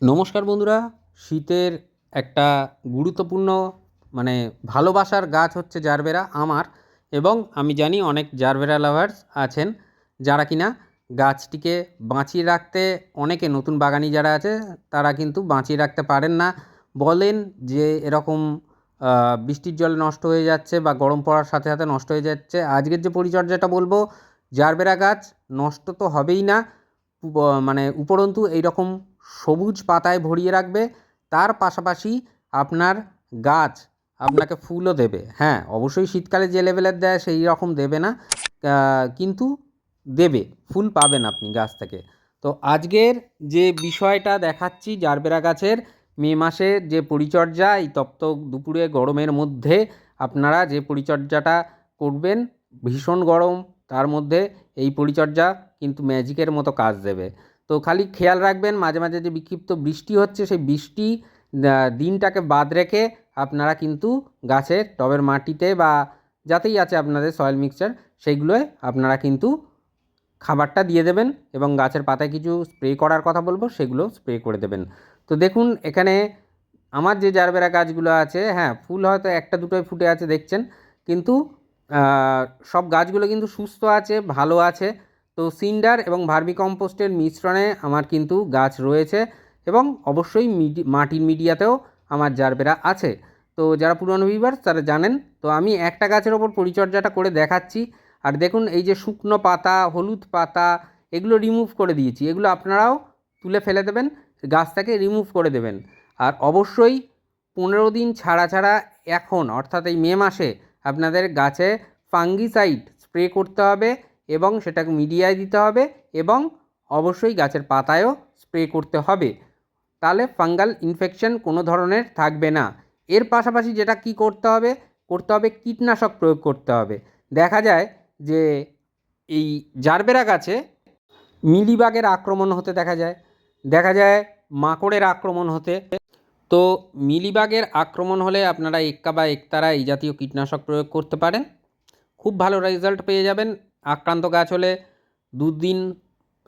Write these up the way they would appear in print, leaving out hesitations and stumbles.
নমস্কার বন্ধুরা। শীতের একটা গুরুত্বপূর্ণ ভালোবাসার গাছ হচ্ছে জারবেরা আমার, এবং আমি জানি অনেক জারবেরা লাভার্স আছেন যারা কিনা গাছটিকে বাঁচিয়ে রাখতে, অনেকে নতুন বাগানি যারা আছে তারা কিন্তু বাঁচিয়ে রাখতে পারেন না। বলেন যে এরকম বৃষ্টির জলে নষ্ট হয়ে যাচ্ছে বা গরম পড়ার সাথে সাথে নষ্ট হয়ে যাচ্ছে। আজকের যে পরিচর্যাটা বলবো, জারবেরা গাছ নষ্ট তো হবেই না, উপরন্তু এইরকম সবুজ পাতায় ভরিয়ে রাখবে। তার পাশাপাশি আপনার গাছ আপনাকে ফুলও দেবে। হ্যাঁ, অবশ্যই শীতকালে যে লেভেলের দেয় সেই রকম দেবে না, কিন্তু দেবে, ফুল পাবেন আপনি গাছ থেকে। তো আজকের যে বিষয়টা দেখাচ্ছি জারবেরা গাছের, মে মাসে যে পরিচর্যা, এই তপ্ত দুপুরে গরমের মধ্যে আপনারা যে পরিচর্যাটা করবেন, ভীষণ গরম, তার মধ্যে এই পরিচর্যা কিন্তু ম্যাজিকের মতো কাজ দেবে। তো খালি খেয়াল রাখবেন, মাঝে মাঝে যে বিক্ষিপ্ত বৃষ্টি হচ্ছে সেই বৃষ্টি দিনটাকে বাদ রেখে আপনারা কিন্তু গাছের টবের মাটিতে বা যাতেই আছে আপনাদের সয়েল মিক্সচার, সেইগুলোয় আপনারা কিন্তু খাবারটা দিয়ে দেবেন, এবং গাছের পাতায় কিছু স্প্রে করার কথা বলবো, সেগুলো স্প্রে করে দেবেন। তো দেখুন এখানে আমার যে জারবেরা গাছগুলো আছে, হ্যাঁ ফুল হয়তো একটা দুটোই ফুটে আছে দেখছেন, কিন্তু সব গাছগুলো কিন্তু সুস্থ আছে, ভালো আছে। তো সিন্ডার এবং ভার্মি কম্পোস্টের মিশ্রণে আমার কিন্তু গাছ রয়েছে, এবং অবশ্যই মাটির মিডিয়াতেও আমার জারবেরা আছে। তো যারা পুরনো ভিউয়ার্স তারা জানেন। তো আমি একটা গাছের ওপর পরিচর্যাটা করে দেখাচ্ছি। আর দেখুন এই যে শুকনো পাতা, হলুদ পাতা, এগুলো রিমুভ করে দিয়েছি, এগুলো আপনারাও তুলে ফেলে দেবেন, গাছ থেকে রিমুভ করে দেবেন। আর অবশ্যই 15 দিন ছাড়া ছাড়া এখন অর্থাৎ এই মে মাসে আপনাদের গাছে ফাঙ্গিসাইড স্প্রে করতে হবে, এবং সেটাকে মিডিয়ায় দিতে হবে, এবং অবশ্যই গাছের পাতায়ও স্প্রে করতে হবে। তাহলে ফাঙ্গাল ইনফেকশন কোনো ধরনের থাকবে না। এর পাশাপাশি যেটা কি করতে হবে কীটনাশক প্রয়োগ করতে হবে। দেখা যায় যে এই জারবেরা গাছে মিলিবাগের আক্রমণ হতে দেখা যায় মাকড়ের আক্রমণ হতে। তো মিলিবাগের আক্রমণ হলে আপনারা এক্কা বা একতারা এই জাতীয় কীটনাশক প্রয়োগ করতে পারেন, খুব ভালো রেজাল্ট পেয়ে যাবেন। আক্রান্ত গাছ হলে 2 দিন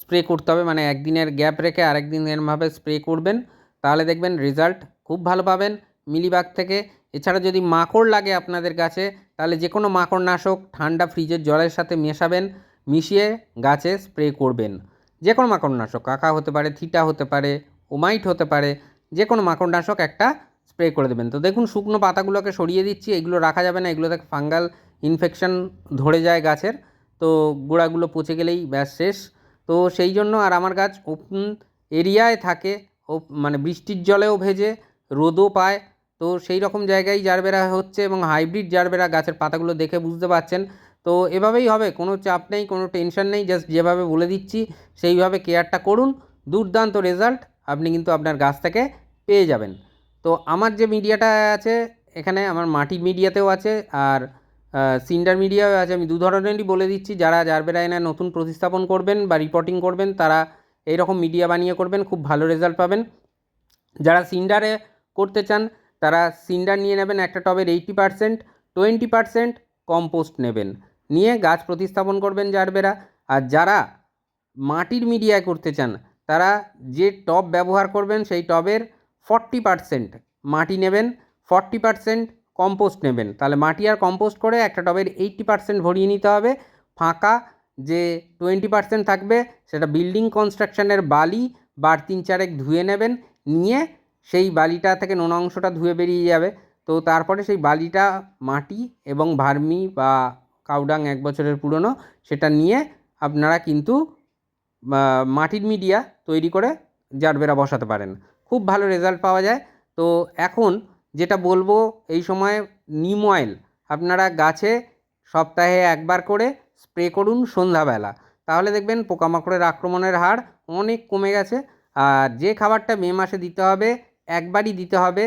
স্প্রে করতে হবে, মানে একদিনের গ্যাপ রেখে আরেক দিন এরমভাবে স্প্রে করবেন, তাহলে দেখবেন রেজাল্ট খুব ভালো পাবেন মিলিবাগ থেকে। এছাড়া যদি মাকড় লাগে আপনাদের গাছে, তাহলে যে কোনো মাকড়নাশক ঠান্ডা ফ্রিজের জলের সাথে মেশাবেন, মিশিয়ে গাছে স্প্রে করবেন। যে কোনো মাকড়নাশক, কাকা হতে পারে, থিটা হতে পারে, ওমাইট হতে পারে, যে কোনো মাকড়নাশক একটা স্প্রে করে দেবেন। তো দেখুন শুকনো পাতাগুলোকে সরিয়ে দিচ্ছি, এগুলো রাখা যাবে না, এগুলো থেকে ফাঙ্গাল ইনফেকশন ধরে যায় গাছের, তো গোড়াগুলো পচে গেলেই ব্যাস শেষ। তো সেই জন্য, আর আমার গাছ ওপেন এরিয়ায় থাকে, ও বৃষ্টির জলেও ভেজে, রোদও পায়, তো সেই রকম জায়গায় জারবেরা হচ্ছে, এবং হাইব্রিড জারবেরা, গাছের পাতাগুলো দেখে বুঝতে পারছেন। তো এভাবেই হবে, কোনো চাপ নেই, কোনো টেনশন নেই, জাস্ট যেভাবে বলে দিচ্ছি সেইভাবে কেয়ারটা করুন, দুর্দান্ত রেজাল্ট আপনি কিন্তু আপনার গাছ থেকে পেয়ে যাবেন। তো আমার যে মিডিয়াটা আছে এখানে, আমার মাটির মিডিয়াতেও আছে, আর সিন্ডার মিডিয়াও আছে। আমি দু ধরনেরই বলে দিচ্ছি, যারা জারবেরা এনে নতুন প্রতিস্থাপন করবেন বা রিপোর্টিং করবেন তারা এইরকম মিডিয়া বানিয়ে করবেন, খুব ভালো রেজাল্ট পাবেন। যারা সিন্ডারে করতে চান তারা সিন্ডার নিয়ে নেবেন একটা টবের 80%, 20% কম্পোস্ট নেবেন, নিয়ে গাছ প্রতিস্থাপন করবেন জারবেরা। আর যারা মাটির মিডিয়ায় করতে চান তারা যে টব ব্যবহার করবেন সেই টবের 40% মাটি নেবেন, 40% কম্পোস্ট নেবেন। তাহলে মাটি আর কম্পোস্ট করে একটা টবের 80% ভরিয়ে নিতে হবে। ফাঁকা যে 20% থাকবে সেটা বিল্ডিং কনস্ট্রাকশনের বালি বার 3-4 ধুয়ে নেবেন, নিয়ে সেই বালিটা থেকে নোনা অংশটা ধুয়ে বেরিয়ে যাবে। তো তারপরে সেই বালিটা, মাটি এবং ভার্মি বা কাউডাং 1 বছরের পুরনো, সেটা নিয়ে আপনারা কিন্তু মাটির মিডিয়া তৈরি করে জারবেরা বসাতে পারেন, খুব ভালো রেজাল্ট পাওয়া যায়। তো এখন যেটা বলবো, এই সময় নিম অয়েল আপনারা গাছে সপ্তাহে একবার করে স্প্রে করুন সন্ধ্যাবেলা, তাহলে দেখবেন পোকামাকড়ের আক্রমণের হার অনেক কমে গেছে। আর যে খাবারটা মে মাসে দিতে হবে, একবারই দিতে হবে,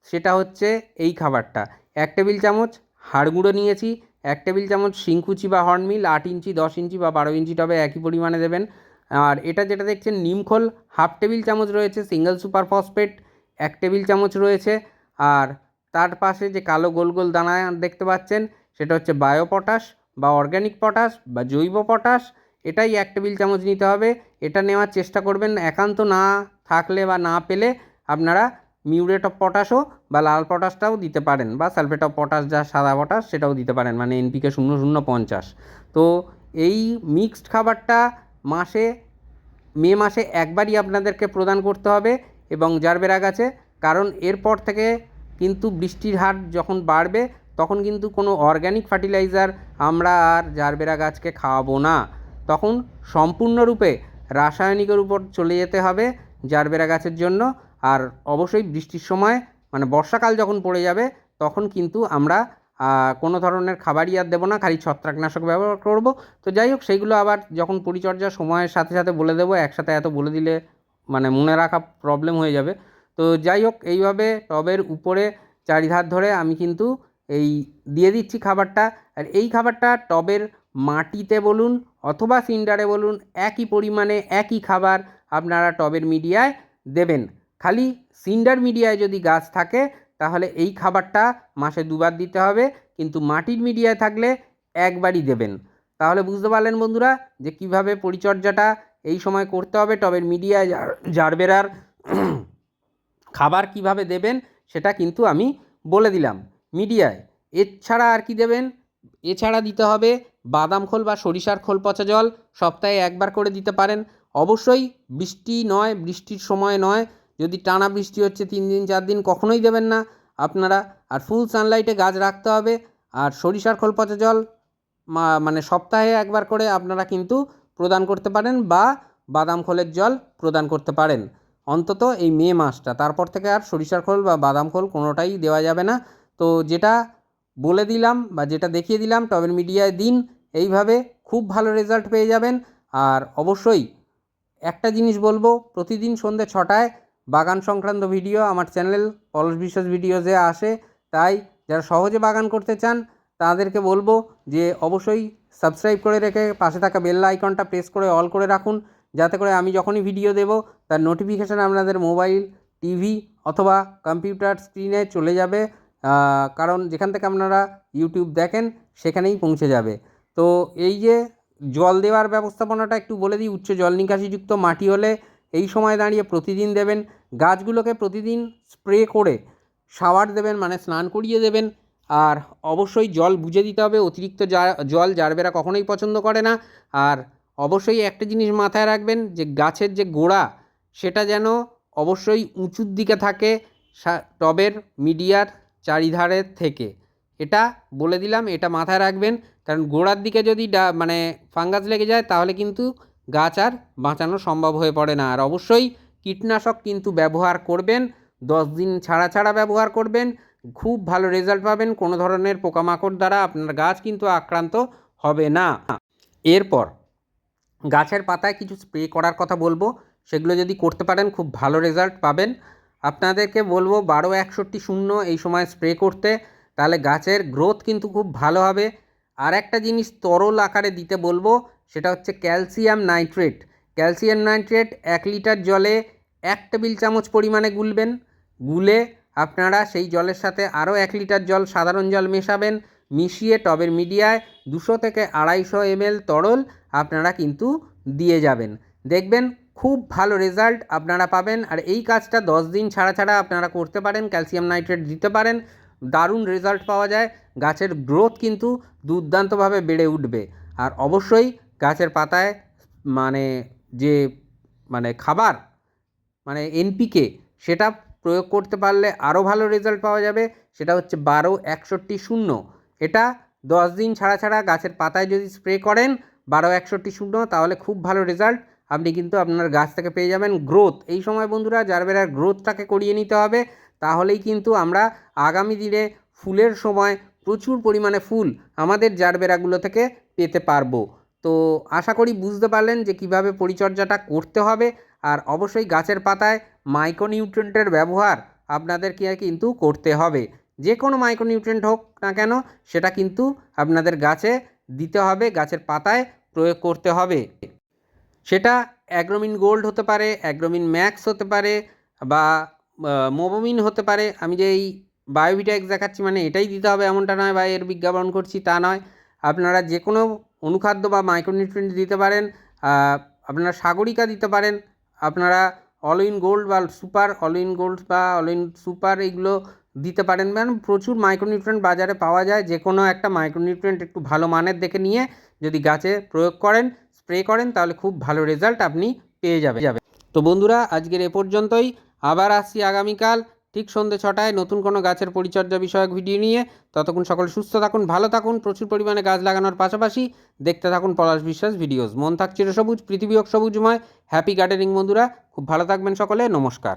সেটা হচ্ছে এই খাবারটা। 1 টেবিল চামচ হাড় গুঁড়ো নিয়েছি, 1 টেবিল চামচ শিংকুচি বা হর্নমিল, 8 ইঞ্চি, 10 ইঞ্চি বা 12 ইঞ্চি টবে একই পরিমাণে দেবেন। আর এটা যেটা দেখছেন নিমখোল, 1/2 টেবিল চামচ রয়েছে, সিঙ্গেল সুপার ফসফেট 1 টেবিল চামচ রয়েছে। আর তার পাশে যে কালো গোল গোল দানা দেখতে পাচ্ছেন সেটা হচ্ছে বায়ো পটাশ বা অর্গ্যানিক পটাশ বা জৈব পটাশ, এটাই 1 টেবিল চামচ নিতে হবে। এটা নেওয়ার চেষ্টা করবেন। একান্ত না থাকলে বা না পেলে আপনারা মিউরেট অফ পটাশও বা লাল পটাশটাও দিতে পারেন, বা সালফেট অফ পটাশ যা সাদা পটাশ সেটাও দিতে পারেন, মানে এনপিকে 0050। তো এই মিক্সড খাবারটা মে মাসে একবারই আপনাদেরকে প্রদান করতে হবে এবং জারবেরা গাছে, কারণ এরপর থেকে কিন্তু বৃষ্টির হার যখন বাড়বে তখন কিন্তু কোনো অর্গ্যানিক ফার্টিলাইজার আমরা আর জারবেরা গাছকে খাওয়াবো না। তখন সম্পূর্ণরূপে রাসায়নিকের উপর চলে যেতে হবে জারবেরা গাছের জন্য। আর অবশ্যই বৃষ্টির সময়, মানে বর্ষাকাল যখন পড়ে যাবে তখন কিন্তু আমরা কোনো ধরনের খাবারই আর দেবো না, খালি ছত্রাকনাশক ব্যবহার করব। তো যাই হোক, সেইগুলো আবার যখন পরিচর্যা সময়ের সাথে সাথে বলে দেবো। একসাথে এত বলে দিলে মানে মনে রাখা প্রবলেম হয়ে যাবে। তো যাই হোক, এইভাবে টবের উপরে চারিধার ধরে আমি কিন্তু এই দিয়ে দিচ্ছি খাবারটা। আর এই খাবারটা টবের মাটিতে বলুন অথবা সিন্ডারে বলুন, একই পরিমাণে একই খাবার আপনারা টবের মিডিয়ায় দেবেন। খালি সিন্ডার মিডিয়ায় যদি গাছ থাকে তাহলে এই খাবারটা মাসে 2বার দিতে হবে, কিন্তু মাটির মিডিয়ায় থাকলে একবারই দেবেন। তাহলে বুঝতে পারলেন বন্ধুরা যে কিভাবে পরিচর্যাটা এই সময় করতে হবে। টবের মিডিয়ায় জারবেরার খাবার কিভাবে দেবেন সেটা কিন্তু আমি বলে দিলাম মিডিয়ায়। এছাড়া আর কি দেবেন? এছাড়া দিতে হবে বাদাম খোল বা সরিষার খোল পচা জল, সপ্তাহে একবার করে দিতে পারেন। অবশ্যই বৃষ্টির সময় নয়। যদি টানা বৃষ্টি হচ্ছে 3 দিন 4 দিন, কখনোই দেবেন না আপনারা। আর ফুল সানলাইটে গাছ রাখতে হবে। আর সরিষার খোল পচা জল মানে সপ্তাহে একবার করে আপনারা কিন্তু প্রদান করতে পারেন, বা বাদাম খোলের জল প্রদান করতে পারেন অন্তত এই মে মাসটা। তারপর থেকে আর সরিষার খোল বা বাদাম খোল কোনোটাই দেওয়া যাবে না। তো যেটা বলে দিলাম বা যেটা দেখিয়ে দিলাম টবের মিডিয়ায় দিন, এইভাবে খুব ভালো রেজাল্ট পেয়ে যাবেন। আর অবশ্যই একটা জিনিস বলবো, প্রতিদিন সন্ধ্যে 6টায় বাগান সংক্রান্ত ভিডিও আমার চ্যানেল পলাশ বিশ্বাস ভিডিওসে আসে। তাই যারা সহজে বাগান করতে চান তাদেরকে বলবো যে অবশ্যই সাবস্ক্রাইব করে রেখে পাশে থাকা বেল আইকনটা প্রেস করে অল করে রাখুন, যাতে করে আমি যখনই ভিডিও দেব তার নোটিফিকেশান আপনাদের মোবাইল, টিভি অথবা কম্পিউটার স্ক্রিনে চলে যাবে। কারণ যেখান থেকে আপনারা ইউটিউব দেখেন সেখানেই পৌঁছে যাবে। তো এই যে জল দেওয়ার ব্যবস্থাপনাটা একটু বলে দিই। উচ্চ জল নিকাশিযুক্ত মাটি হলে এই সময় দাঁড়িয়ে প্রতিদিন দেবেন। গাছগুলোকে প্রতিদিন স্প্রে করে শাওয়ার দেবেন, মানে স্নান করিয়ে দেবেন। আর অবশ্যই জল বুঝে দিতে হবে। অতিরিক্ত জল জারবেরা কখনোই পছন্দ করে না। আর অবশ্যই একটা জিনিস মাথায় রাখবেন যে গাছের যে গোড়া সেটা যেন অবশ্যই উঁচুর দিকে থাকে টবের মিডিয়ার চারিধারের থেকে। এটা বলে দিলাম, এটা মাথায় রাখবেন। কারণ গোড়ার দিকে যদি মানে ফাঙ্গাস লেগে যায় তাহলে কিন্তু গাছ আর বাঁচানো সম্ভব হয়ে পড়ে না। আর অবশ্যই কীটনাশক কিন্তু ব্যবহার করবেন, 10 দিন ছাড়া ছাড়া ব্যবহার করবেন। খুব ভালো রেজাল্ট পাবেন। কোনো ধরনের পোকামাকড় দ্বারা আপনার গাছ কিন্তু আক্রান্ত হবে না। এরপর গাছের পাতায় কিছু স্প্রে করার কথা বলবো, সেগুলো যদি করতে পারেন খুব ভালো রেজাল্ট পাবেন। আপনাদেরকে বলবো 12-61-0 এই সময় স্প্রে করতে, তাহলে গাছের গ্রোথ কিন্তু খুব ভালো হবে। আর একটা জিনিস তরল আকারে দিতে বলবো, সেটা হচ্ছে calcium nitrate. Calcium nitrate 1 litre জলে 1 টেবিল চামচ পরিমাণে গুলবেন। গুলে আপনারা সেই জলের সাথে আরও 1 লিটার জল, সাধারণ জল মেশাবেন। মিশিয়ে টবের মিডিয়ায় 200 থেকে 250 ml তরল আপনারা কিন্তু দিয়ে যাবেন। দেখবেন খুব ভালো রেজাল্ট আপনারা পাবেন। আর এই কাজটা 10 দিন ছাড়া ছাড়া আপনারা করতে পারেন, ক্যালসিয়াম নাইট্রেট দিতে পারেন, দারুণ রেজাল্ট পাওয়া যায়। গাছের গ্রোথ কিন্তু দুর্দান্তভাবে বেড়ে উঠবে। আর অবশ্যই গাছের পাতায় মানে যে খাবার, মানে এনপিকে, সেটা প্রয়োগ করতে পারলে আরও ভালো রেজাল্ট পাওয়া যাবে। সেটা হচ্ছে 12-61-0। এটা 10 দিন ছাড়া ছাড়া গাছের পাতায় যদি স্প্রে করেন 12-61-0, তাহলে খুব ভালো রেজাল্ট আপনি কিন্তু আপনার গাছ থেকে পেয়ে যাবেন। গ্রোথ এই সময় বন্ধুরা জারবেরার গ্রোথটাকে করিয়ে নিতে হবে, তাহলেই কিন্তু আমরা আগামী দিনে ফুলের সময় প্রচুর পরিমাণে ফুল আমাদের জারবেরাগুলো থেকে পেতে পারবো। তো আশা করি বুঝতে পারলেন যে কিভাবে পরিচর্যাটা করতে হবে। আর অবশ্যই গাছের পাতায় মাইক্রোনিউট্রিয়েন্টের ব্যবহার আপনাদেরকে কিন্তু করতে হবে। যে কোনো মাইক্রোনিউট্রিয়েন্ট হোক না কেন সেটা কিন্তু আপনাদের গাছে দিতে হবে, গাছের পাতায় প্রয়োগ করতে হবে। সেটা অ্যাগ্রোমিন গোল্ড হতে পারে, অ্যাগ্রোমিন ম্যাক্স হতে পারে, বা মোবোমিন হতে পারে। আমি যে এই বায়োভিটা এক্স দেখাচ্ছি মানে এটাই দিতে হবে এমনটা নয়, বা এর বিজ্ঞাপন করছি তা নয়। আপনারা যে কোনো অনুখাদ্য বা মাইক্রোনিউট্রিয়েন্ট দিতে পারেন, আপনারা সাগরিকা দিতে পারেন, আপনারা অল ইন গোল্ড বা সুপার, অল ইন গোল্ড বা অল ইন সুপার এইগুলো দিতে পারেন। মানে প্রচুর মাইক্রোনিউট্রিয়েন্ট বাজারে পাওয়া যায়, যে কোনো একটা মাইক্রোনিউট্রিয়েন্ট একটু ভালো মানের দেখে নিয়ে যদি গাছে প্রয়োগ করেন, স্প্রে করেন, তাহলে খুব ভালো রেজাল্ট আপনি পেয়ে যাবেন। তো বন্ধুরা, আজকের এ পর্যন্তই। আবার আসছি আগামীকাল ঠিক সন্ধ্যে 6টায় নতুন কোনো গাছের পরিচর্যা বিষয়ক ভিডিও নিয়ে। ততক্ষণ সকলে সুস্থ থাকুন, ভালো থাকুন, প্রচুর পরিমাণে গাছ লাগানোর পাশাপাশি দেখতে থাকুন পলাশ বিশ্বাস ভিডিওস। মন থাক চিরসবুজ, পৃথিবী হোক সবুজময়। হ্যাপি গার্ডেনিং বন্ধুরা, খুব ভালো থাকবেন সকলে, নমস্কার।